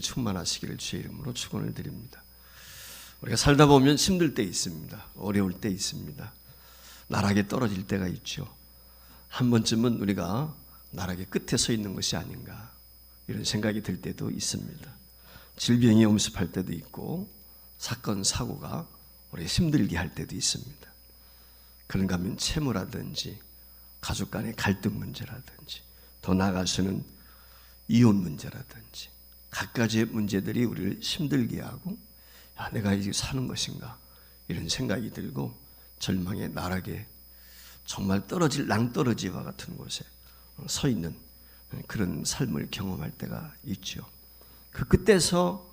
충만하시기를 주의 이름으로 축원을 드립니다. 우리가 살다 보면 힘들 때 있습니다. 어려울 때 있습니다. 나락에 떨어질 때가 있죠. 한 번쯤은 우리가 나락의 끝에 서 있는 것이 아닌가 이런 생각이 들 때도 있습니다. 질병이 엄습할 때도 있고 사건 사고가 우리가 힘들게 할 때도 있습니다. 그런가 하면 채무라든지 가족 간의 갈등 문제라든지 더 나아가서는 이혼 문제라든지 갖가지의 문제들이 우리를 힘들게 하고 내가 이제 사는 것인가 이런 생각이 들고 절망의 나락에 정말 떨어질 낭떠러지와 같은 곳에 서 있는 그런 삶을 경험할 때가 있죠. 그 끝에서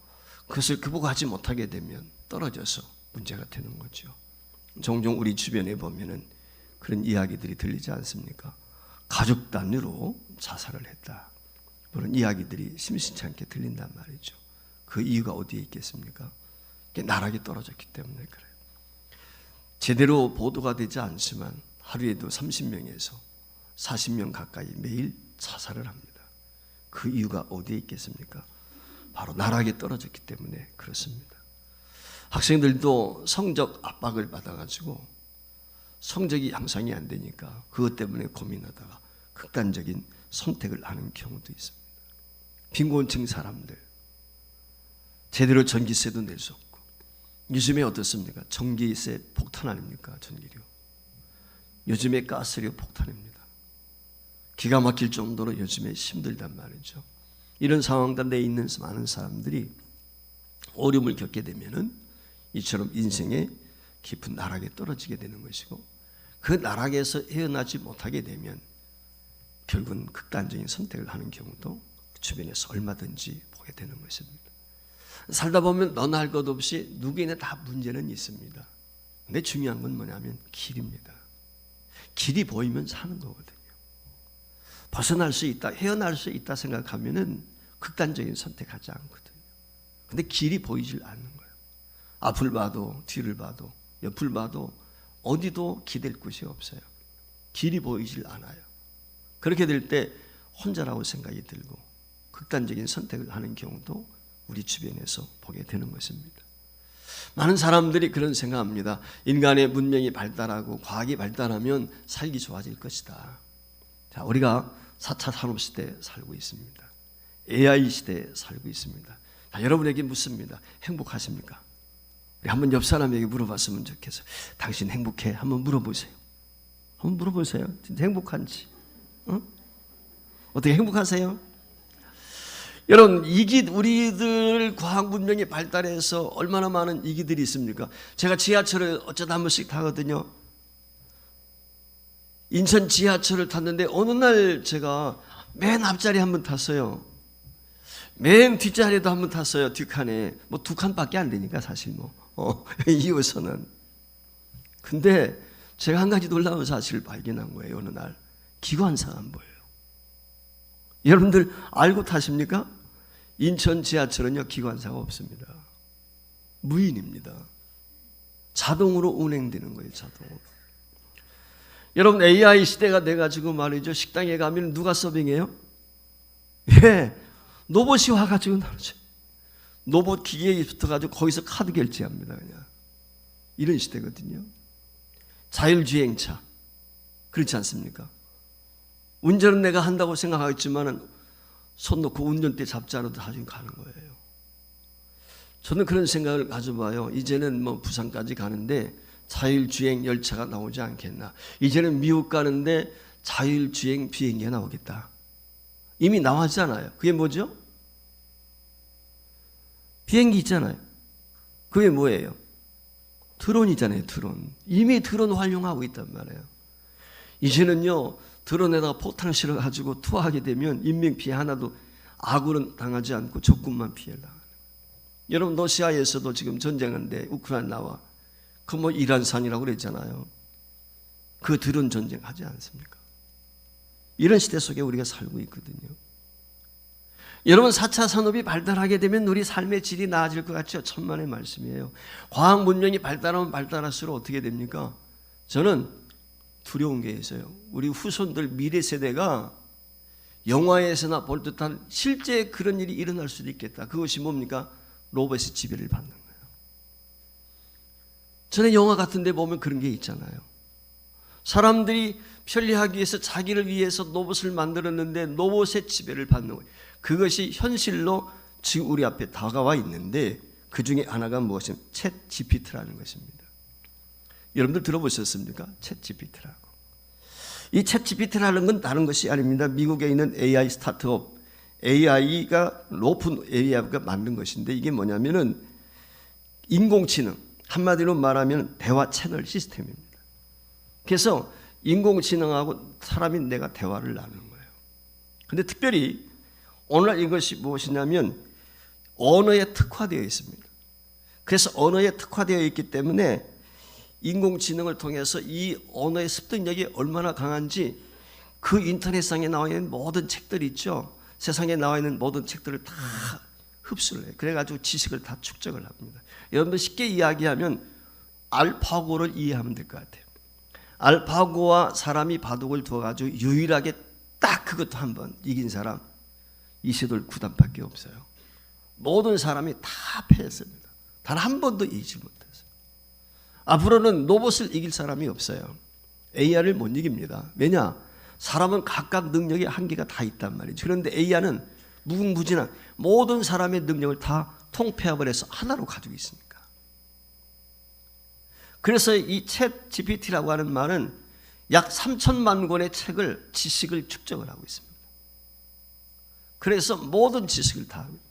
그것을 극복하지 못하게 되면 떨어져서 문제가 되는 거죠. 종종 우리 주변에 보면은 그런 이야기들이 들리지 않습니까? 가족 단위로 자살을 했다. 그런 이야기들이 심심치 않게 들린단 말이죠. 그 이유가 어디에 있겠습니까? 나락에 떨어졌기 때문에 그래요. 제대로 보도가 되지 않지만 하루에도 30명에서 40명 가까이 매일 자살을 합니다. 그 이유가 어디에 있겠습니까? 바로 나락에 떨어졌기 때문에 그렇습니다. 학생들도 성적 압박을 받아가지고 성적이 향상이 안 되니까 그것 때문에 고민하다가 극단적인 선택을 하는 경우도 있습니다. 빈곤층 사람들 제대로 전기세도 낼 수 없고 요즘에 어떻습니까? 전기세 폭탄 아닙니까? 전기료 요즘에 가스료 폭탄입니다. 기가 막힐 정도로 요즘에 힘들단 말이죠. 이런 상황 가운데 있는 많은 사람들이 어려움을 겪게 되면은 이처럼 인생의 깊은 나락에 떨어지게 되는 것이고 그 나락에서 헤어나지 못하게 되면 결국은 극단적인 선택을 하는 경우도 주변에서 얼마든지 보게 되는 것입니다. 살다 보면 너나 할 것 없이 누구에나 다 문제는 있습니다. 근데 중요한 건 뭐냐면 길입니다. 길이 보이면 사는 거거든요. 벗어날 수 있다, 헤어날 수 있다 생각하면은 극단적인 선택하지 않거든요. 근데 길이 보이질 않는 거예요. 앞을 봐도 뒤를 봐도 옆을 봐도 어디도 기댈 곳이 없어요. 길이 보이질 않아요. 그렇게 될 때 혼자라고 생각이 들고 극단적인 선택을 하는 경우도 우리 주변에서 보게 되는 것입니다. 많은 사람들이 그런 생각합니다. 인간의 문명이 발달하고 과학이 발달하면 살기 좋아질 것이다. 자, 우리가 4차 산업시대에 살고 있습니다. AI 시대에 살고 있습니다. 자, 여러분에게 묻습니다. 행복하십니까? 우리 한번 옆 사람에게 물어봤으면 좋겠어요. 당신 행복해? 한번 물어보세요. 한번 물어보세요. 진짜 행복한지. 어떻게 행복하세요? 여러분, 우리들 과학 문명이 발달해서 얼마나 많은 이기들이 있습니까? 제가 지하철을 어쩌다 한 번씩 타거든요. 인천 지하철을 탔는데 어느 날 제가 맨 앞자리 한 번 탔어요. 맨 뒷자리에도 한 번 탔어요. 뒷칸에. 뭐 2칸밖에 안 되니까 사실 이호선은. 근데 제가 한 가지 놀라운 사실을 발견한 거예요. 어느 날 기관사가 안 보여요. 여러분들 알고 타십니까? 인천 지하철은요 기관사가 없습니다. 무인입니다. 자동으로 운행되는 거예요. 자동으로. 여러분 AI 시대가 돼가지고 말이죠. 식당에 가면 누가 서빙해요? 예, 로봇이 와가지고 나오죠. 로봇 기계에 붙어가지고 거기서 카드 결제합니다. 그냥 이런 시대거든요. 자율주행차 그렇지 않습니까? 운전은 내가 한다고 생각하겠지만은 손 놓고 운전대 잡지 않아도 나중에 가는 거예요. 저는 그런 생각을 가져봐요. 이제는 부산까지 가는데 자율주행 열차가 나오지 않겠나. 이제는 미국 가는데 자율주행 비행기가 나오겠다. 이미 나왔잖아요. 그게 뭐죠? 비행기 있잖아요. 그게 뭐예요? 드론이잖아요. 드론. 이미 드론 활용하고 있단 말이에요. 이제는요 드론에다가 포탄 실어가지고 투하하게 되면 인명피해 하나도 아군은 당하지 않고 적군만 피해를 당하는 거예요. 여러분 러시아에서도 지금 전쟁하는데 우크라이나와 그 이란산이라고 그랬잖아요. 그 드론 전쟁하지 않습니까? 이런 시대 속에 우리가 살고 있거든요. 여러분 4차 산업이 발달하게 되면 우리 삶의 질이 나아질 것 같죠? 천만의 말씀이에요. 과학 문명이 발달하면 발달할수록 어떻게 됩니까? 저는 두려운 게 있어요. 우리 후손들 미래 세대가 영화에서나 볼 듯한 실제 그런 일이 일어날 수도 있겠다. 그것이 뭡니까? 로봇의 지배를 받는 거예요. 전에 영화 같은 데 보면 그런 게 있잖아요. 사람들이 편리하기 위해서 자기를 위해서 로봇을 만들었는데 로봇의 지배를 받는 거예요. 그것이 현실로 지금 우리 앞에 다가와 있는데 그 중에 하나가 무엇이냐면 챗 GPT라는 것입니다. 여러분들 들어보셨습니까? 챗 GPT라고. 이 챗 GPT라는 건 다른 것이 아닙니다. 미국에 있는 AI 스타트업, AI가 높은 AI가 만든 것인데 이게 뭐냐면은 인공지능, 한마디로 말하면 대화 채널 시스템입니다. 그래서 인공지능하고 사람이 내가 대화를 나누는 거예요. 근데 특별히 오늘 이것이 무엇이냐면 언어에 특화되어 있습니다. 그래서 언어에 특화되어 있기 때문에 인공지능을 통해서 이 언어의 습득력이 얼마나 강한지 그 인터넷상에 나와 있는 모든 책들 있죠. 세상에 나와 있는 모든 책들을 다 흡수를 해요. 그래가지고 지식을 다 축적을 합니다. 여러분들 쉽게 이야기하면 알파고를 이해하면 될 것 같아요. 알파고와 사람이 바둑을 두어가지고 유일하게 딱 그것도 한번 이긴 사람 이세돌 구단밖에 없어요. 모든 사람이 다 패했습니다. 단 한 번도 이기지 못했어요. 앞으로는 로봇을 이길 사람이 없어요. AI를 못 이깁니다. 왜냐? 사람은 각각 능력의 한계가 다 있단 말이죠. 그런데 AI는 무궁무진한 모든 사람의 능력을 다 통폐합을 해서 하나로 가지고 있으니까. 그래서 이 챗 GPT라고 하는 말은 약 3천만 권의 책을 지식을 축적을 하고 있습니다. 그래서 모든 지식을 다 하고 있습니다.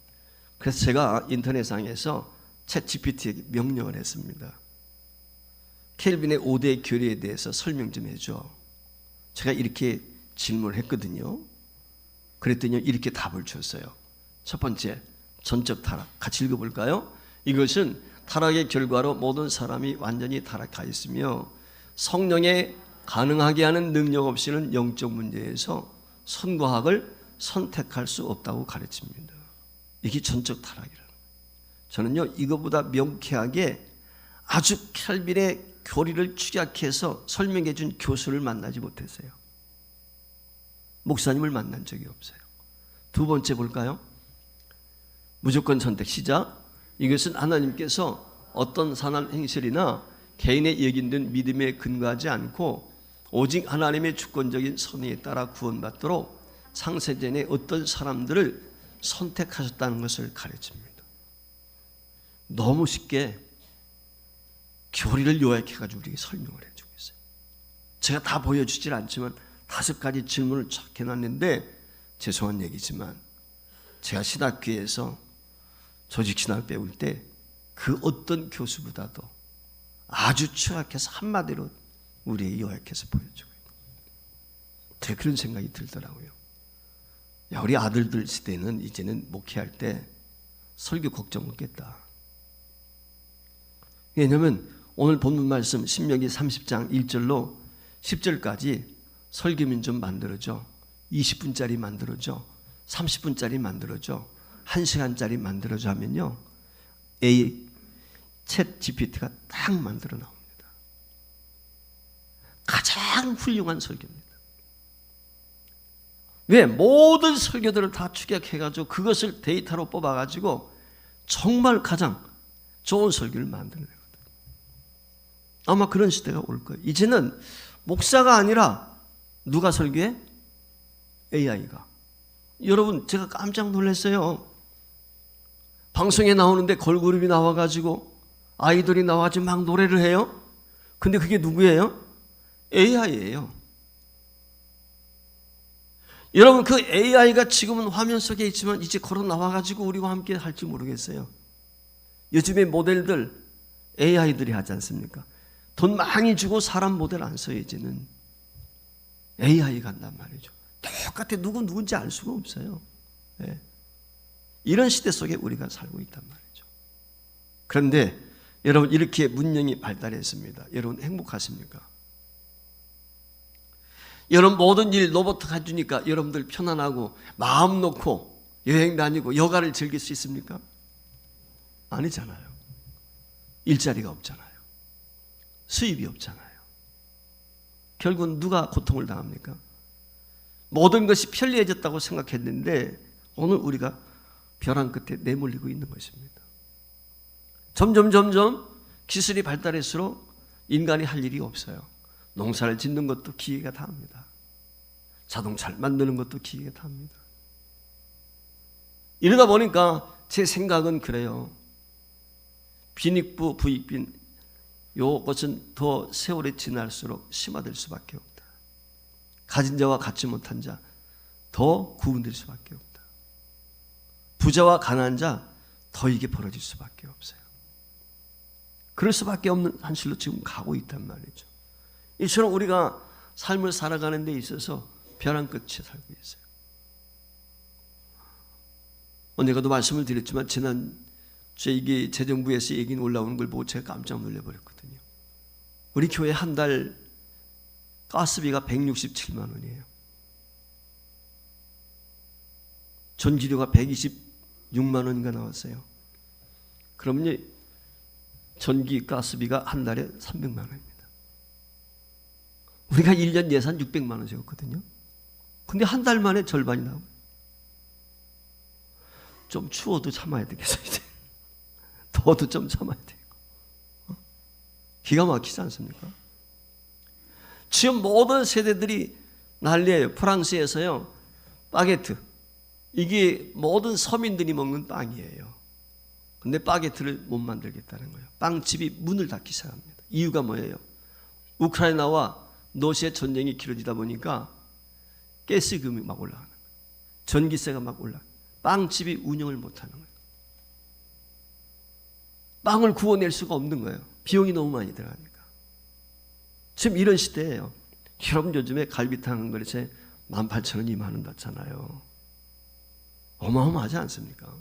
그래서 제가 인터넷상에서 챗 GPT에게 명령을 했습니다. 켈빈의 5대 교리에 대해서 설명 좀 해줘. 제가 이렇게 질문을 했거든요. 그랬더니 이렇게 답을 줬어요. 첫 번째, 전적 타락. 같이 읽어볼까요? 이것은 타락의 결과로 모든 사람이 완전히 타락하여 있으며 성령에 가능하게 하는 능력 없이는 영적 문제에서 선과 악을 선택할 수 없다고 가르칩니다. 이게 전적 타락이라는 거예요. 저는요 이거보다 명쾌하게 아주 켈빈의 교리를 축약해서 설명해 준 교수를 만나지 못했어요. 목사님을 만난 적이 없어요. 두 번째 볼까요? 무조건 선택 시작. 이것은 하나님께서 어떤 선한 행실이나 개인의 여긴 믿음에 근거하지 않고 오직 하나님의 주권적인 선의에 따라 구원받도록 창세전에 어떤 사람들을 선택하셨다는 것을 가르칩니다. 너무 쉽게 교리를 요약해가지고 우리에게 설명을 해주고 있어요. 제가 다 보여주질 않지만 5가지 질문을 쫙 해놨는데 죄송한 얘기지만 제가 신학교에서 조직신학 배울 때 그 어떤 교수보다도 아주 추락해서 한마디로 우리에게 요약해서 보여주고 있는 제가 그런 생각이 들더라고요. 야, 우리 아들들 시대는 이제는 목회할 때 설교 걱정 없겠다. 왜냐하면 오늘 본문 말씀 신명기 30장 1절로 10절까지 설교문 좀 만들어줘. 20분짜리 만들어줘. 30분짜리 만들어줘. 1시간짜리 만들어줘 하면요. 챗 GPT가 딱 만들어 나옵니다. 가장 훌륭한 설교입니다. 왜? 모든 설교들을 다 축약해가지고 그것을 데이터로 뽑아가지고 정말 가장 좋은 설교를 만드는 거예요. 아마 그런 시대가 올 거예요. 이제는 목사가 아니라 누가 설교해? AI가. 여러분 제가 깜짝 놀랐어요. 방송에 나오는데 걸그룹이 나와가지고 아이돌이 나와가지고 막 노래를 해요. 근데 그게 누구예요? AI예요. 여러분 그 AI가 지금은 화면 속에 있지만 이제 걸어 나와가지고 우리와 함께 할지 모르겠어요. 요즘에 모델들 AI들이 하지 않습니까? 돈 많이 주고 사람 모델 안 써요. 이제는 AI가 한단 말이죠. 똑같아. 누군지 알 수가 없어요. 네. 이런 시대 속에 우리가 살고 있단 말이죠. 그런데 여러분 이렇게 문명이 발달했습니다. 여러분 행복하십니까? 여러분 모든 일 로봇 해주니까 여러분들 편안하고 마음 놓고 여행 다니고 여가를 즐길 수 있습니까? 아니잖아요. 일자리가 없잖아요. 수입이 없잖아요. 결국은 누가 고통을 당합니까? 모든 것이 편리해졌다고 생각했는데 오늘 우리가 벼랑 끝에 내몰리고 있는 것입니다. 점점 기술이 발달할수록 인간이 할 일이 없어요. 농사를 짓는 것도 기계가 다 합니다. 자동차를 만드는 것도 기계가 다 합니다. 이러다 보니까 제 생각은 그래요. 빈익부 부익빈, 이것은 더 세월이 지날수록 심화될 수밖에 없다. 가진 자와 갖지 못한 자 더 구분될 수밖에 없다. 부자와 가난한 자 더 이게 벌어질 수밖에 없어요. 그럴 수밖에 없는 한실로 지금 가고 있단 말이죠. 이처럼 우리가 삶을 살아가는 데 있어서 벼랑 끝에 살고 있어요. 언젠가도 말씀을 드렸지만 지난주에 이게 재정부에서 얘기 올라오는 걸 보고 제가 깜짝 놀라버렸거든요. 우리 교회 한 달 가스비가 167만 원이에요. 전기료가 126만 원인가 나왔어요. 그러면 전기 가스비가 한 달에 300만 원입니다. 우리가 1년 예산 600만 원 세웠거든요. 근데 한 달 만에 절반이 나와요. 좀 추워도 참아야 되겠어요. 이제 더워도 좀 참아야 되고. 기가 막히지 않습니까? 지금 모든 세대들이 난리예요. 프랑스에서요, 바게트, 이게 모든 서민들이 먹는 빵이에요. 근데 바게트를 못 만들겠다는 거예요. 빵집이 문을 닫기 시작합니다. 이유가 뭐예요? 우크라이나와 러시아 전쟁이 길어지다 보니까 가스금이 막 올라가는 거예요. 전기세가 막 올라가요. 빵집이 운영을 못하는 거예요. 빵을 구워낼 수가 없는 거예요. 비용이 너무 많이 들어가니까. 지금 이런 시대예요. 여러분 요즘에 갈비탕 한 그릇에 18,000원, 20,000원 받잖아요. 어마어마하지 않습니까?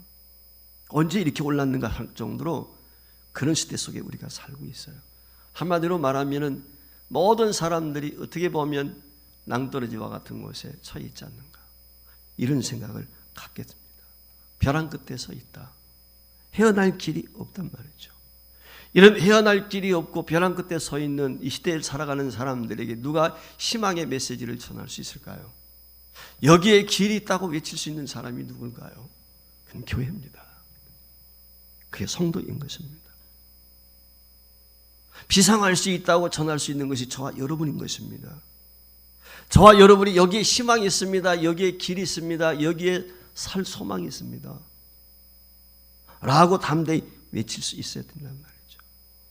언제 이렇게 올랐는가 할 정도로 그런 시대 속에 우리가 살고 있어요. 한마디로 말하면 모든 사람들이 어떻게 보면 낭떠러지와 같은 곳에 처해 있지 않는가, 이런 생각을 갖게 됩니다. 벼랑 끝에 서 있다. 헤어날 길이 없단 말이죠. 이런 헤어날 길이 없고 벼랑 끝에 서 있는 이 시대를 살아가는 사람들에게 누가 희망의 메시지를 전할 수 있을까요? 여기에 길이 있다고 외칠 수 있는 사람이 누굴까요? 그건 교회입니다. 그게 성도인 것입니다. 비상할 수 있다고 전할 수 있는 것이 저와 여러분인 것입니다. 저와 여러분이 여기에 희망이 있습니다. 여기에 길이 있습니다. 여기에 살 소망이 있습니다. 라고 담대히 외칠 수 있어야 된단 말이죠.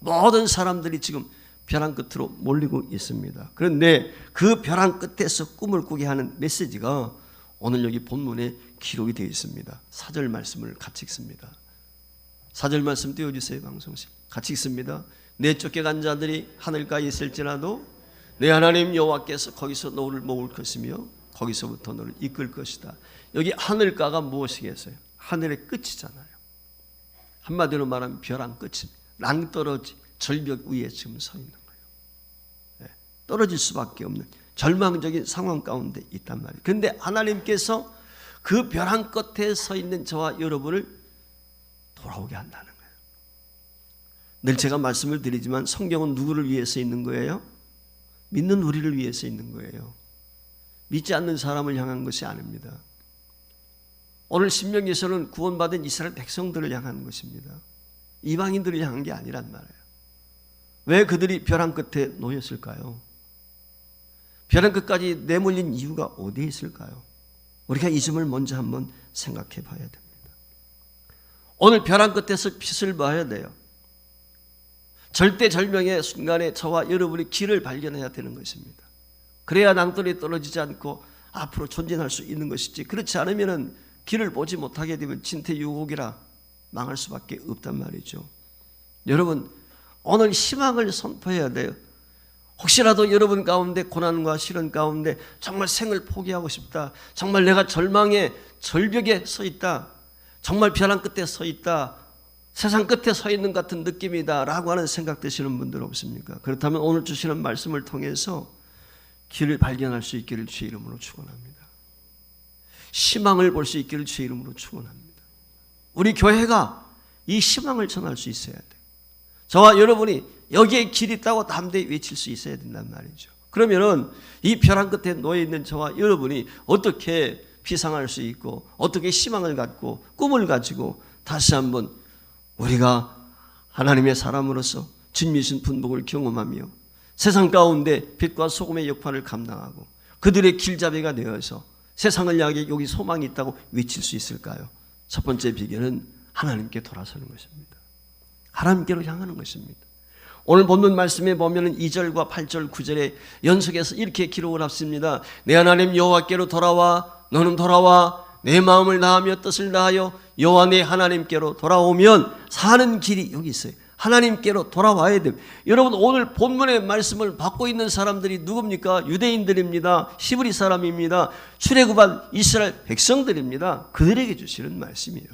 모든 사람들이 지금 벼랑 끝으로 몰리고 있습니다. 그런데 그 벼랑 끝에서 꿈을 꾸게 하는 메시지가 오늘 여기 본문에 기록이 되어 있습니다. 4절 말씀을 같이 읽습니다. 4절 말씀 띄워주세요. 방송실 같이 읽습니다. 내 쫓겨간 자들이 하늘가에 있을지라도 내 하나님 여호와께서 거기서 너를 모을 것이며 거기서부터 너를 이끌 것이다. 여기 하늘가가 무엇이겠어요? 하늘의 끝이잖아요. 한마디로 말하면 벼랑 끝입니다. 낭떠러지 절벽 위에 지금 서 있는 거예요. 떨어질 수밖에 없는 절망적인 상황 가운데 있단 말이에요. 그런데 하나님께서 그 벼랑 끝에 서 있는 저와 여러분을 돌아오게 한다는 거예요. 늘 제가 말씀을 드리지만 성경은 누구를 위해서 있는 거예요? 믿는 우리를 위해서 있는 거예요. 믿지 않는 사람을 향한 것이 아닙니다. 오늘 신명기에서는 구원받은 이스라엘 백성들을 향한 것입니다. 이방인들을 향한 게 아니란 말이에요. 왜 그들이 벼랑 끝에 놓였을까요? 벼랑 끝까지 내몰린 이유가 어디에 있을까요? 우리가 이 점을 먼저 한번 생각해 봐야 됩니다. 오늘 벼랑 끝에서 빛을 봐야 돼요. 절대절명의 순간에 저와 여러분이 길을 발견해야 되는 것입니다. 그래야 낭떠러지에 떨어지지 않고 앞으로 전진할 수 있는 것이지, 그렇지 않으면 길을 보지 못하게 되면 진퇴유곡이라 망할 수밖에 없단 말이죠. 여러분, 오늘 희망을 선포해야 돼요. 혹시라도 여러분 가운데 고난과 시련 가운데 정말 생을 포기하고 싶다, 정말 내가 절망의 절벽에 서 있다, 정말 벼랑 끝에 서 있다, 세상 끝에 서 있는 것 같은 느낌이다 라고 하는 생각 드시는 분들 없습니까? 그렇다면 오늘 주시는 말씀을 통해서 길을 발견할 수 있기를 주의 이름으로 축원합니다. 희망을 볼 수 있기를 주의 이름으로 축원합니다. 우리 교회가 이 희망을 전할 수 있어야 돼요. 저와 여러분이 여기에 길이 있다고 담대히 외칠 수 있어야 된단 말이죠. 그러면은 이 벼랑 끝에 놓여 있는 저와 여러분이 어떻게 비상할 수 있고 어떻게 희망을 갖고 꿈을 가지고 다시 한번 우리가 하나님의 사람으로서 주님이신 분복을 경험하며 세상 가운데 빛과 소금의 역할을 감당하고 그들의 길잡이가 되어서 세상을 향해 여기 소망이 있다고 외칠 수 있을까요? 첫 번째 비결은 하나님께 돌아서는 것입니다. 하나님께로 향하는 것입니다. 오늘 본문 말씀에 보면 2절과 8절 9절에 연속해서 이렇게 기록을 합니다. 내 하나님 여호와께로 돌아와 너는 돌아와 내 마음을 다하며 뜻을 다하여 여호와 내 하나님께로 돌아오면 사는 길이 여기 있어요. 하나님께로 돌아와야 됩니다. 여러분 오늘 본문의 말씀을 받고 있는 사람들이 누굽니까? 유대인들입니다. 히브리 사람입니다. 출애굽한 이스라엘 백성들입니다. 그들에게 주시는 말씀이에요.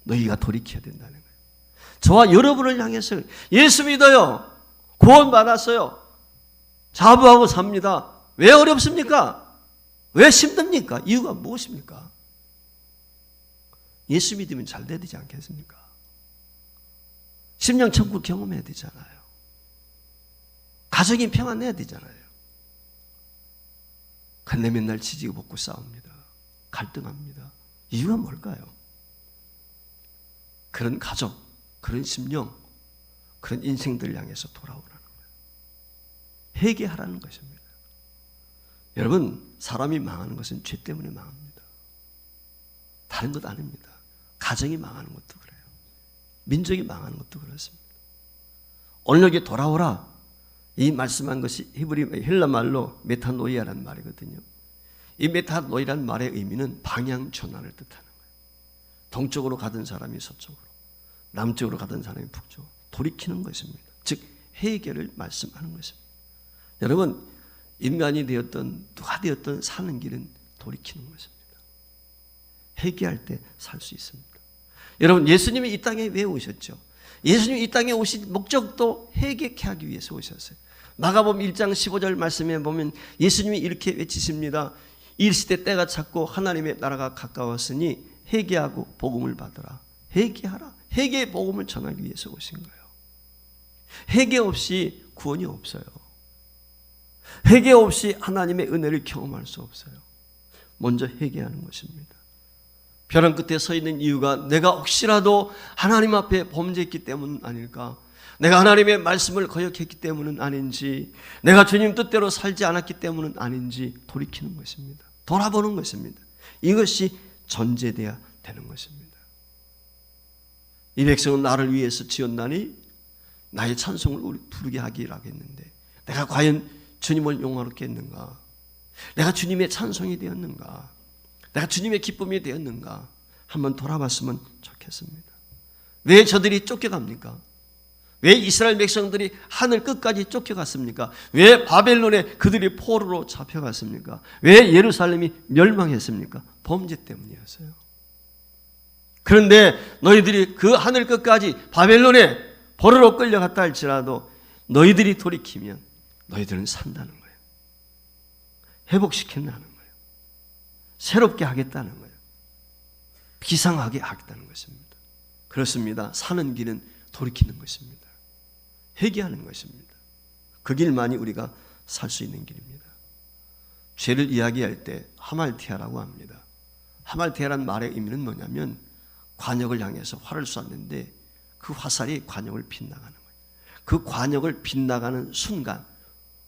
너희가 돌이켜야 된다는 거예요. 저와 여러분을 향해서 예수 믿어요. 구원받았어요. 자부하고 삽니다. 왜 어렵습니까? 왜 힘듭니까? 이유가 무엇입니까? 예수 믿으면 잘 돼야 되지 않겠습니까? 심령 천국 경험해야 되잖아요. 가정이 평안해야 되잖아요. 근데 맨날 지지고 볶고 싸웁니다. 갈등합니다. 이유가 뭘까요? 그런 가족, 그런 심령, 그런 인생들 향해서 돌아오라는 거예요. 회개하라는 것입니다. 여러분, 사람이 망하는 것은 죄 때문에 망합니다. 다른 것 아닙니다. 가정이 망하는 것도 그래요. 민족이 망하는 것도 그렇습니다. 오늘 여기 돌아오라 이 말씀한 것이 히브리 헬라 말로 메타노이아라는 말이거든요. 이 메타노이라는 말의 의미는 방향 전환을 뜻하는 거예요. 동쪽으로 가던 사람이 서쪽으로, 남쪽으로 가던 사람이 북쪽으로 돌이키는 것입니다. 즉 회개를 말씀하는 것입니다. 여러분, 인간이 되었던 누가 되었던 사는 길은 돌이키는 것입니다. 회개할 때 살 수 있습니다. 여러분, 예수님이 이 땅에 왜 오셨죠? 예수님이 이 땅에 오신 목적도 회개케 하기 위해서 오셨어요. 마가복음 1장 15절 말씀에 보면 예수님이 이렇게 외치십니다. 이 시대 때가 찼고 하나님의 나라가 가까웠으니 회개하고 복음을 받으라. 회개하라. 회개의 복음을 전하기 위해서 오신 거예요. 회개 없이 구원이 없어요. 회개 없이 하나님의 은혜를 경험할 수 없어요. 먼저 회개하는 것입니다. 벼랑 끝에 서 있는 이유가 내가 혹시라도 하나님 앞에 범죄했기 때문 아닐까? 내가 하나님의 말씀을 거역했기 때문은 아닌지, 내가 주님 뜻대로 살지 않았기 때문은 아닌지 돌이키는 것입니다. 돌아보는 것입니다. 이것이 전제돼야 되는 것입니다. 이 백성은 나를 위해서 지었나니 나의 찬송을 부르게 하기라고 했는데 내가 과연 주님을 영화롭게 했는가? 내가 주님의 찬송이 되었는가? 내가 주님의 기쁨이 되었는가? 한번 돌아봤으면 좋겠습니다. 왜 저들이 쫓겨갑니까? 왜 이스라엘 백성들이 하늘 끝까지 쫓겨갔습니까? 왜 바벨론에 그들이 포로로 잡혀갔습니까? 왜 예루살렘이 멸망했습니까? 범죄 때문이었어요. 그런데 너희들이 그 하늘 끝까지 바벨론에 포로로 끌려갔다 할지라도 너희들이 돌이키면 너희들은 산다는 거예요. 회복시킨다는 거예요. 새롭게 하겠다는 거예요. 비상하게 하겠다는 것입니다. 그렇습니다. 사는 길은 돌이키는 것입니다. 회개하는 것입니다. 그 길만이 우리가 살 수 있는 길입니다. 죄를 이야기할 때 하말티아라고 합니다. 하말티아라는 말의 의미는 뭐냐면 관역을 향해서 활을 쐈는데 그 화살이 관역을 빗나가는 거예요. 그 관역을 빗나가는 순간,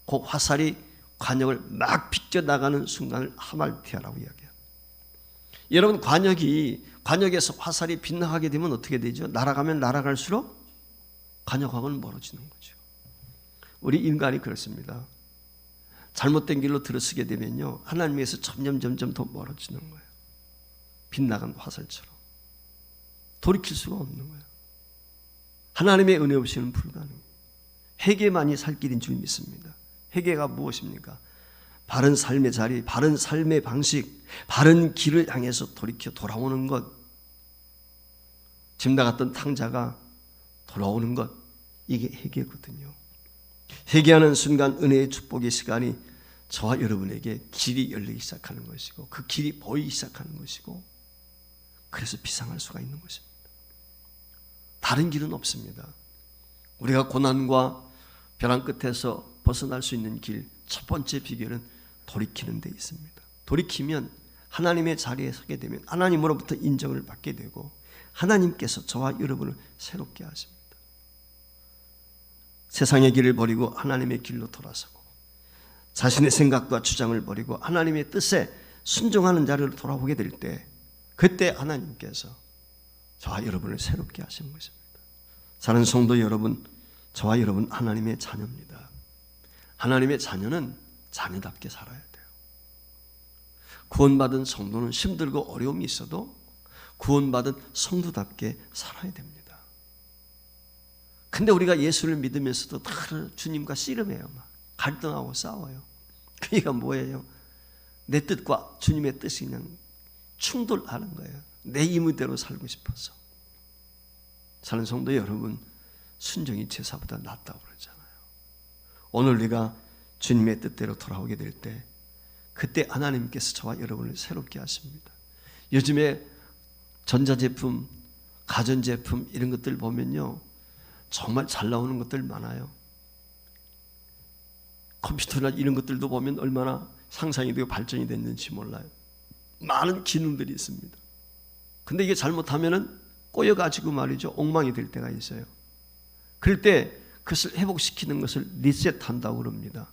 그 화살이 관역을 막 비껴나가는 순간을 하말티아라고 이야기해요. 여러분, 관역에서 화살이 빗나가게 되면 어떻게 되죠? 날아가면 날아갈수록 관역하고는 멀어지는 거죠. 우리 인간이 그렇습니다. 잘못된 길로 들어서게 되면요, 하나님에서 점점 더 멀어지는 거예요. 빗나간 화살처럼 돌이킬 수가 없는 거예요. 하나님의 은혜 없이는 불가능해요. 회개만이 살 길인 줄 믿습니다. 회개가 무엇입니까? 바른 삶의 자리, 바른 삶의 방식, 바른 길을 향해서 돌아오는 것. 집 나갔던 탕자가 돌아오는 것, 이게 회개거든요. 회개하는 순간 은혜의 축복의 시간이 저와 여러분에게 길이 열리기 시작하는 것이고 그 길이 보이기 시작하는 것이고 그래서 비상할 수가 있는 것입니다. 다른 길은 없습니다. 우리가 고난과 벼랑 끝에서 벗어날 수 있는 길, 첫 번째 비결은 돌이키는 데 있습니다. 돌이키면 하나님의 자리에 서게 되면 하나님으로부터 인정을 받게 되고 하나님께서 저와 여러분을 새롭게 하십니다. 세상의 길을 버리고 하나님의 길로 돌아서고 자신의 생각과 주장을 버리고 하나님의 뜻에 순종하는 자리로 돌아오게 될 때, 그때 하나님께서 저와 여러분을 새롭게 하시는 것입니다. 사랑하는 성도 여러분, 저와 여러분 하나님의 자녀입니다. 하나님의 자녀는 자녀답게 살아야 돼요. 구원받은 성도는 힘들고 어려움이 있어도 구원받은 성도답게 살아야 됩니다. 근데 우리가 예수를 믿으면서도 다 주님과 씨름해요. 막 갈등하고 싸워요. 그러니까 뭐예요? 내 뜻과 주님의 뜻이 그냥 충돌하는 거예요. 내 임의대로 살고 싶어서. 사는 성도 여러분, 순종이 제사보다 낫다고 그러잖아요. 오늘 우리가 주님의 뜻대로 돌아오게 될 때, 그때 하나님께서 저와 여러분을 새롭게 하십니다. 요즘에 전자제품, 가전제품 이런 것들 보면요, 정말 잘 나오는 것들 많아요. 컴퓨터나 이런 것들도 보면 얼마나 상상이 되고 발전이 됐는지 몰라요. 많은 기능들이 있습니다. 근데 이게 잘못하면은 꼬여가지고 말이죠, 엉망이 될 때가 있어요. 그럴 때 그것을 회복시키는 것을 리셋한다고 그럽니다.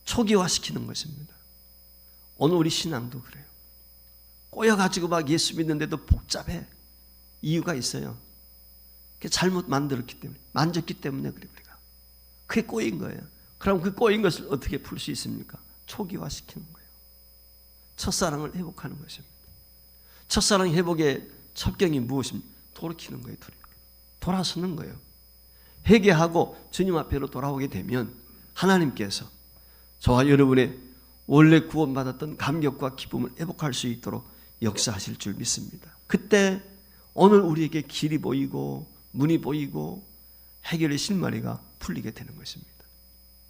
초기화시키는 것입니다. 오늘 우리 신앙도 그래요. 꼬여가지고 막 예수 믿는데도 복잡해. 이유가 있어요. 잘못 만들었기 때문에, 만졌기 때문에 그래, 우리가. 그게 꼬인 거예요. 그럼 그 꼬인 것을 어떻게 풀 수 있습니까? 초기화시키는 거예요. 첫사랑을 회복하는 것입니다. 첫사랑 회복의 첩경이 무엇입니까? 돌이키는 거예요. 돌아서는 거예요. 회개하고 주님 앞으로 돌아오게 되면 하나님께서 저와 여러분의 원래 구원받았던 감격과 기쁨을 회복할 수 있도록 역사하실 줄 믿습니다. 그때 오늘 우리에게 길이 보이고 문이 보이고 해결의 실마리가 풀리게 되는 것입니다.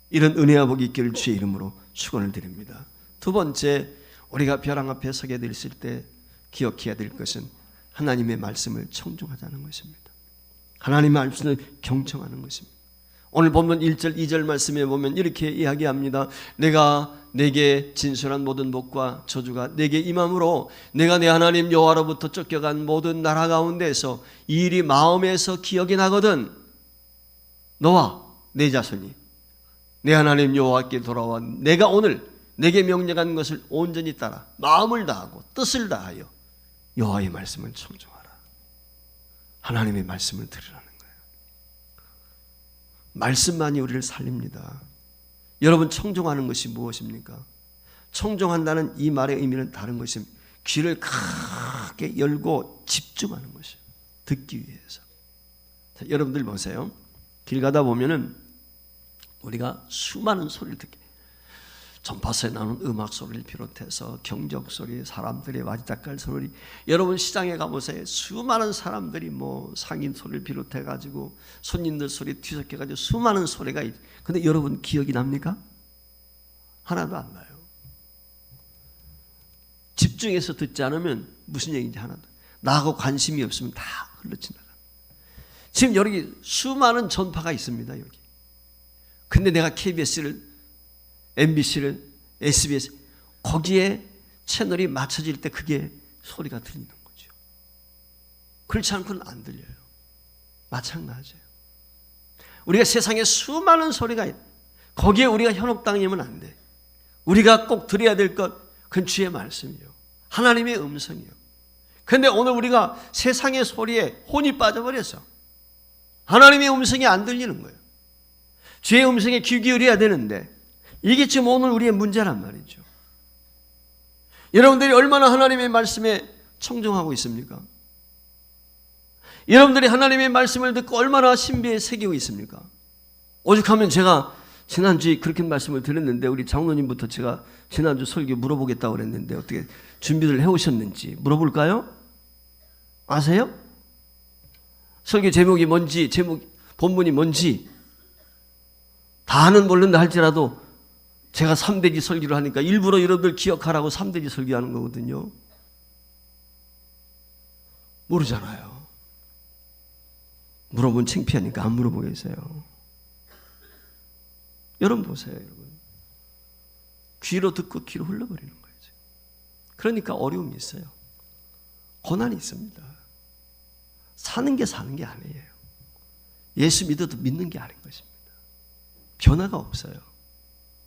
이런 은혜와 복이 있기를 주의 이름으로 축원을 드립니다. 두 번째, 우리가 벼랑 앞에 서게 됐을 때 기억해야 될 것은 하나님의 말씀을 청종하자는 것입니다. 하나님의 말씀을 경청하는 것입니다. 오늘 본문 1절 2절 말씀에 보면 이렇게 이야기합니다. 내가 내게 진술한 모든 복과 저주가 내게 임함으로 내가 내 하나님 여호와로부터 쫓겨간 모든 나라 가운데서 이 일이 마음에서 기억이 나거든 너와 내 자손이 내 하나님 여호와께 돌아와 내가 오늘 내게 명령한 것을 온전히 따라 마음을 다하고 뜻을 다하여 여호와의 말씀을 청종하라. 하나님의 말씀을 들으라는 거예요. 말씀만이 우리를 살립니다. 여러분, 청종하는 것이 무엇입니까? 청종한다는 이 말의 의미는 다른 것입니다. 귀를 크게 열고 집중하는 것이에요. 듣기 위해서. 자, 여러분들 보세요. 길 가다 보면은 우리가 수많은 소리를 듣게 해요. 전파서에 나오는 음악 소리를 비롯해서 경적 소리, 사람들의 와지닥갈 소리. 여러분 시장에 가보세요. 수많은 사람들이 뭐 상인 소리를 비롯해 가지고 손님들 소리 뒤섞여 가지고 수많은 소리가 있. 근데 여러분 기억이 납니까? 하나도 안 나요. 집중해서 듣지 않으면 무슨 얘기인지 하나도. 나하고 관심이 없으면 다 흘러지나가. 지금 여기 수많은 전파가 있습니다. 여기. 근데 내가 KBS를 MBC를 SBS 거기에 채널이 맞춰질 때 그게 소리가 들리는 거죠. 그렇지 않고는 안 들려요. 마찬가지예요. 우리가 세상에 수많은 소리가 있. 거기에 우리가 현혹당하면 안 돼. 우리가 꼭 들어야 될 것 그건 주의 말씀이요. 하나님의 음성이요. 그런데 오늘 우리가 세상의 소리에 혼이 빠져버려서 하나님의 음성이 안 들리는 거예요. 주의 음성에 귀 기울여야 되는데 이게 지금 오늘 우리의 문제란 말이죠. 여러분들이 얼마나 하나님의 말씀에 청종하고 있습니까? 여러분들이 하나님의 말씀을 듣고 얼마나 신비에 새기고 있습니까? 오죽하면 제가 지난주에 그렇게 말씀을 드렸는데 우리 장로님부터 제가 지난주 설교 물어보겠다고 그랬는데 어떻게 준비를 해오셨는지 물어볼까요? 아세요? 설교 제목이 뭔지, 본문이 뭔지 다는 모른다 할지라도 제가 3대지 설교를 하니까 일부러 여러분들 기억하라고 3대지 설교하는 거거든요. 모르잖아요. 물어보면 창피하니까 안 물어보겠어요. 여러분 보세요, 여러분. 귀로 듣고 귀로 흘러버리는 거예요. 그러니까 어려움이 있어요. 고난이 있습니다. 사는 게 아니에요. 예수 믿어도 믿는 게 아닌 것입니다. 변화가 없어요.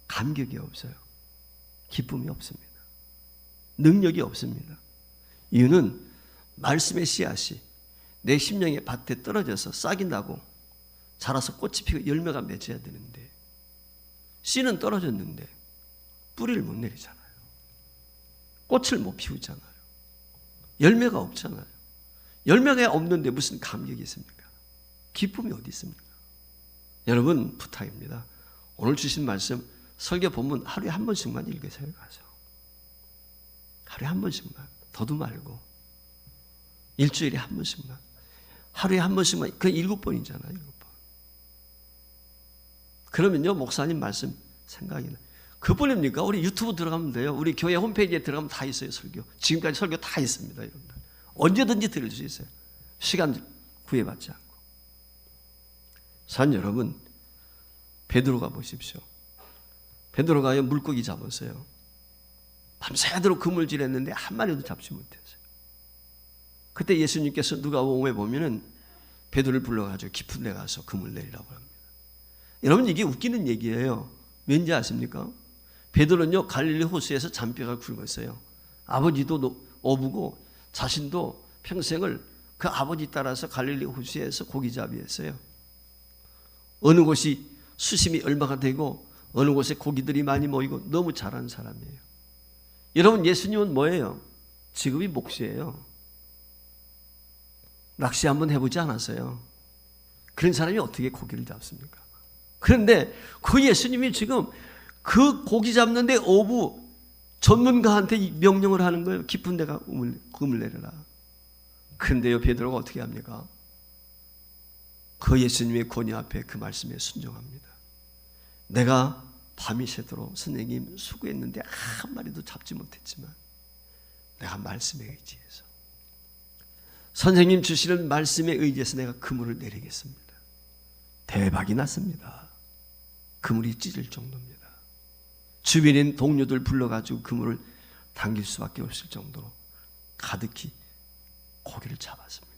감격이 없어요. 기쁨이 없습니다. 능력이 없습니다. 이유는 말씀의 씨앗이 내 심령의 밭에 떨어져서 싹이 나고 자라서 꽃이 피고 열매가 맺어야 되는데 씨는 떨어졌는데 뿌리를 못 내리잖아요. 꽃을 못 피우잖아요. 열매가 없잖아요. 열매가 없는데 무슨 감격이 있습니까? 기쁨이 어디 있습니까? 여러분 부탁입니다. 오늘 주신 말씀 설교 본문 하루에 한 번씩만 읽으세요. 가서 하루에 한 번씩만, 더도 말고 일주일에 한 번씩만, 하루에 한 번씩만, 그 7번이잖아요. 7번. 그러면요 목사님 말씀 생각이 나요. 그뿐입니까? 우리 유튜브 들어가면 돼요. 우리 교회 홈페이지에 들어가면 다 있어요. 설교. 지금까지 설교 다 있습니다. 여러분들. 언제든지 들을 수 있어요. 시간 구애받지 않고. 산 여러분, 베드로가 보십시오. 베드로가요 물고기 잡았어요. 밤새도록 그물질했는데 한 마리도 잡지 못했어요. 그때 예수님께서 누가복음에 보면은 베드로를 불러가지고 깊은 데 가서 그물 내리라고 합니다. 여러분 이게 웃기는 얘기예요. 왠지 아십니까? 베드로는요 갈릴리 호수에서 잔뼈가 굵었어요. 아버지도 어부고 자신도 평생을 그 아버지 따라서 갈릴리 호수에서 고기잡이했어요. 어느 곳이 수심이 얼마가 되고 어느 곳에 고기들이 많이 모이고 너무 잘하는 사람이에요. 여러분 예수님은 뭐예요? 직업이 목수예요. 낚시 한번 해보지 않았어요. 그런 사람이 어떻게 고기를 잡습니까? 그런데 그 예수님이 지금 그 고기 잡는데 어부 전문가한테 명령을 하는 거예요. 깊은 데가 그물 내려라. 그런데요 베드로가 어떻게 합니까? 그 예수님의 권위 앞에 그 말씀에 순종합니다. 내가 밤이 새도록 선생님 수고했는데 한 마리도 잡지 못했지만 내가 말씀에 의지해서 선생님 주시는 말씀에 의지해서 내가 그물을 내리겠습니다. 대박이 났습니다. 그물이 찢을 정도입니다. 주변에 있는 동료들 불러가지고 그물을 당길 수밖에 없을 정도로 가득히 고기를 잡았습니다.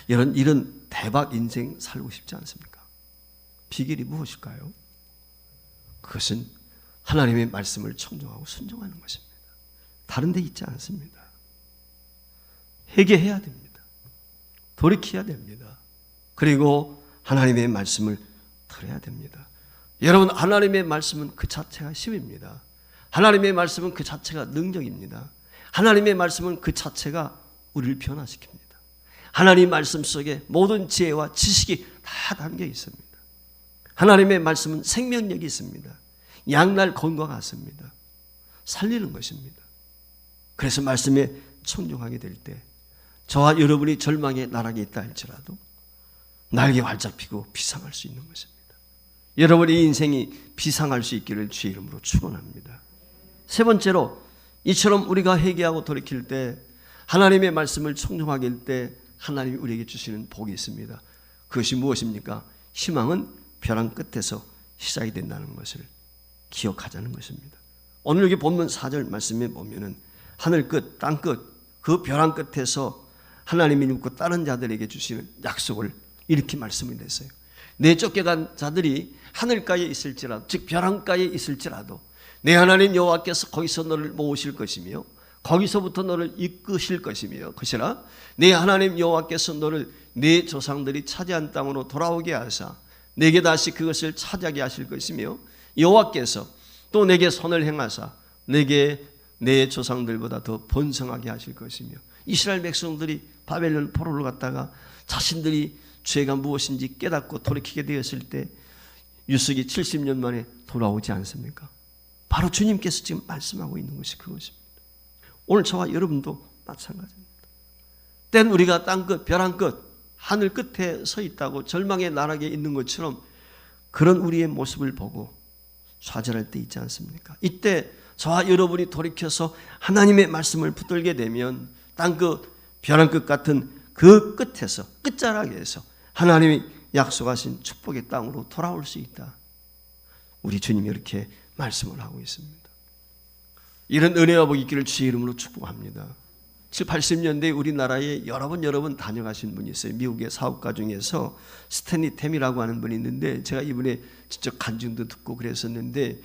이런 대박 인생 살고 싶지 않습니까? 비결이 무엇일까요? 그것은 하나님의 말씀을 청종하고 순종하는 것입니다. 다른 데 있지 않습니다. 회개해야 됩니다. 돌이켜야 됩니다. 그리고 하나님의 말씀을 들어야 됩니다. 여러분 하나님의 말씀은 그 자체가 힘입니다. 하나님의 말씀은 그 자체가 능력입니다. 하나님의 말씀은 그 자체가 우리를 변화시킵니다. 하나님의 말씀 속에 모든 지혜와 지식이 다 담겨 있습니다. 하나님의 말씀은 생명력이 있습니다. 양날 건과 같습니다. 살리는 것입니다. 그래서 말씀에 청종하게 될 때 저와 여러분이 절망의 나락에 있다 할지라도 날개 활짝 피고 비상할 수 있는 것입니다. 여러분의 인생이 비상할 수 있기를 주의 이름으로 축원합니다. 세 번째로 이처럼 우리가 회개하고 돌이킬 때 하나님의 말씀을 청종하게 될 때 하나님이 우리에게 주시는 복이 있습니다. 그것이 무엇입니까? 희망은 벼랑 끝에서 시작이 된다는 것을 기억하자는 것입니다. 오늘 여기 본문 4절 말씀에 보면은 하늘 끝, 땅 끝, 그 벼랑 끝에서 하나님이 믿고 다른 자들에게 주시는 약속을 이렇게 말씀을 냈어요. 내 쫓겨간 자들이 하늘가에 있을지라도, 즉 벼랑가에 있을지라도 내 하나님 여호와께서 거기서 너를 모으실 것이며 거기서부터 너를 이끄실 것이며 그것이라 내 하나님 여호와께서 너를 내 조상들이 차지한 땅으로 돌아오게 하사 내게 다시 그것을 차지하게 하실 것이며 여호와께서 또 내게 선을 행하사 내게 내 조상들보다 더 번성하게 하실 것이며 이스라엘 백성들이 바벨론 포로를 갔다가 자신들이 죄가 무엇인지 깨닫고 돌이키게 되었을 때 유숙이 70년 만에 돌아오지 않습니까? 바로 주님께서 지금 말씀하고 있는 것이 그것입니다. 오늘 저와 여러분도 마찬가지입니다. 땐 우리가 땅끝, 벼랑 끝, 하늘 끝에 서 있다고 절망의 나락에 있는 것처럼 그런 우리의 모습을 보고 좌절할 때 있지 않습니까? 이때 저와 여러분이 돌이켜서 하나님의 말씀을 붙들게 되면 땅끝, 벼랑 끝 같은 그 끝에서 끝자락에서 하나님이 약속하신 축복의 땅으로 돌아올 수 있다. 우리 주님이 이렇게 말씀을 하고 있습니다. 이런 은혜와 복이 있기를 주의 이름으로 축복합니다. 7, 80년대에 우리나라에 여러 번 다녀가신 분이 있어요. 미국의 사업가 중에서 스탠리 템이라고 하는 분이 있는데 제가 이분의 직접 간증도 듣고 그랬었는데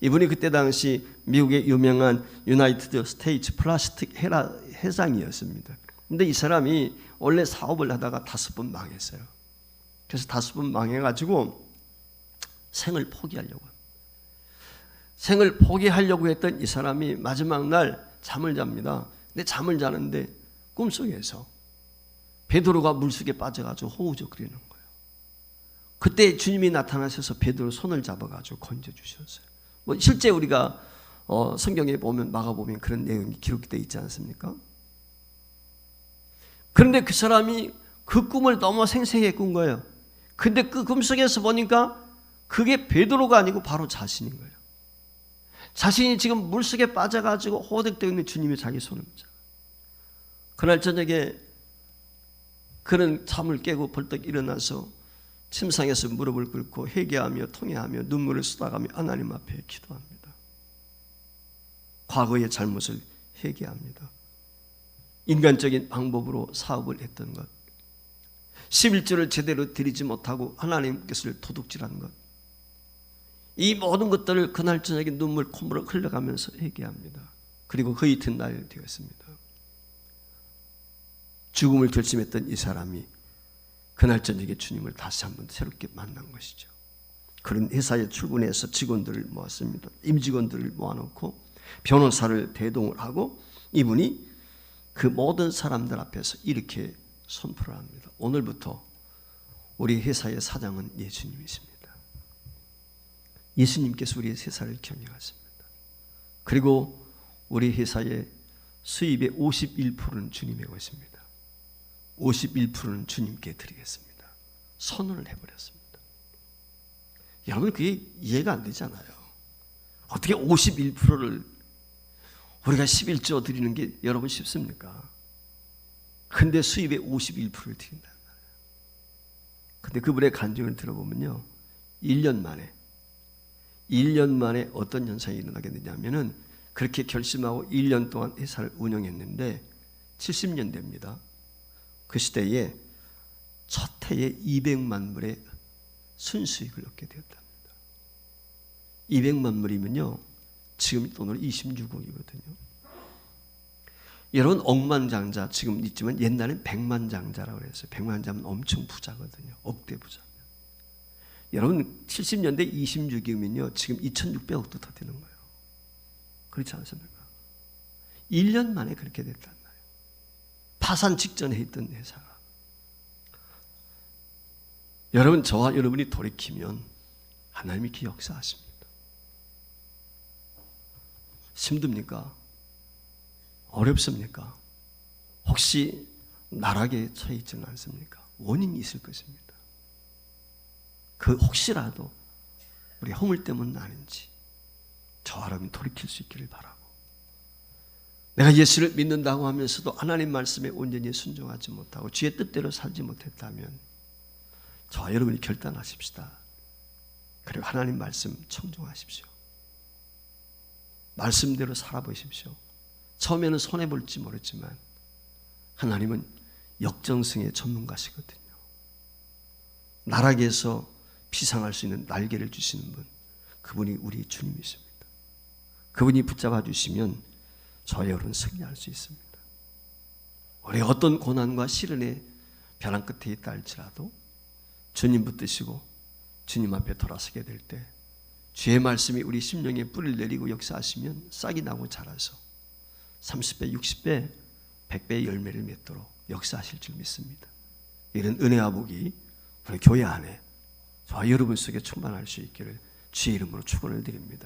이분이 그때 당시 미국의 유명한 유나이티드 스테이츠 플라스틱 회장이었습니다. 근데 이 사람이 원래 사업을 하다가 5번 망했어요. 그래서 5번 망해가지고 생을 포기하려고 합니다. 생을 포기하려고 했던 이 사람이 마지막 날 잠을 잡니다. 근데 잠을 자는데 꿈속에서 베드로가 물속에 빠져가지고 호우적거리는 거예요. 그때 주님이 나타나셔서 베드로 손을 잡아가지고 건져주셨어요. 뭐 실제 우리가 성경에 보면 마가복음에 그런 내용이 기록되어 있지 않습니까? 그런데 그 사람이 그 꿈을 너무 생생하게 꾼 거예요. 근데 그 꿈속에서 보니까 그게 베드로가 아니고 바로 자신인 거예요. 자신이 지금 물속에 빠져가지고 호득되어 있는 주님이 자기 손을 잡아요. 그날 저녁에 그는 잠을 깨고 벌떡 일어나서 침상에서 무릎을 꿇고 회개하며 통회하며 눈물을 쏟아가며 하나님 앞에 기도합니다. 과거의 잘못을 회개합니다. 인간적인 방법으로 사업을 했던 것, 11조를 제대로 드리지 못하고 하나님께서를 도둑질한 것, 이 모든 것들을 그날 저녁에 눈물 콧물을 흘려가면서 회개합니다. 그리고 그 이튿날 되었습니다. 죽음을 결심했던 이 사람이 그날 저녁에 주님을 다시 한번 새롭게 만난 것이죠. 그런 회사에 출근해서 직원들을 모았습니다. 임직원들을 모아놓고 변호사를 대동을 하고 이분이 그 모든 사람들 앞에서 이렇게 선포를 합니다. 오늘부터 우리 회사의 사장은 예수님이십니다. 예수님께서 우리의 회사를 경영하십니다. 그리고 우리 회사의 수입의 51%는 주님의 것입니다. 51%는 주님께 드리겠습니다. 선언을 해버렸습니다. 여러분 그게 이해가 안 되잖아요. 어떻게 51%를 우리가 11조 드리는 게 여러분 쉽습니까? 근데 수입의 51%를 드린다는 말이에요. 근데 그분의 간증을 들어보면요, 1년 만에 어떤 현상이 일어나게 되냐면은 그렇게 결심하고 1년 동안 회사를 운영했는데 70년대입니다. 그 시대에 첫 해에 200만 불의 순수익을 얻게 되었답니다. 200만 불이면요, 지금 돈으로 26억이거든요. 여러분 억만장자 지금 있지만 옛날엔 백만장자라고 그랬어요. 백만장자면 엄청 부자거든요. 억대 부자. 여러분 70년대 26이면요 지금 2,600억도 더 되는 거예요. 그렇지 않습니까? 1년 만에 그렇게 됐단 말이에요. 파산 직전에 있던 회사가. 여러분 저와 여러분이 돌이키면 하나님이 이렇게 역사하십니다. 힘듭니까? 어렵습니까? 혹시 나락에 처해 있지는 않습니까? 원인이 있을 것입니다. 그 혹시라도 우리 허물 때문은 아닌지 저와 여러분이 돌이킬 수 있기를 바라고, 내가 예수를 믿는다고 하면서도 하나님 말씀에 온전히 순종하지 못하고 주의 뜻대로 살지 못했다면 저와 여러분이 결단하십시다. 그리고 하나님 말씀 청종하십시오. 말씀대로 살아보십시오. 처음에는 손해볼지 모르지만 하나님은 역정승의 전문가시거든요. 나락에서 피상할 수 있는 날개를 주시는 분, 그분이 우리 주님이십니다. 그분이 붙잡아 주시면 저의 여러분 승리할 수 있습니다. 우리 어떤 고난과 시련의 벼랑 끝에 있다 할지라도 주님 붙드시고 주님 앞에 돌아서게 될 때 주의 말씀이 우리 심령에 뿌리를 내리고 역사하시면 싹이 나고 자라서 30배, 60배, 100배의 열매를 맺도록 역사하실 줄 믿습니다. 이런 은혜와 복이 우리 교회 안에 저와 여러분 속에 충만할 수 있기를 주의 이름으로 축원을 드립니다.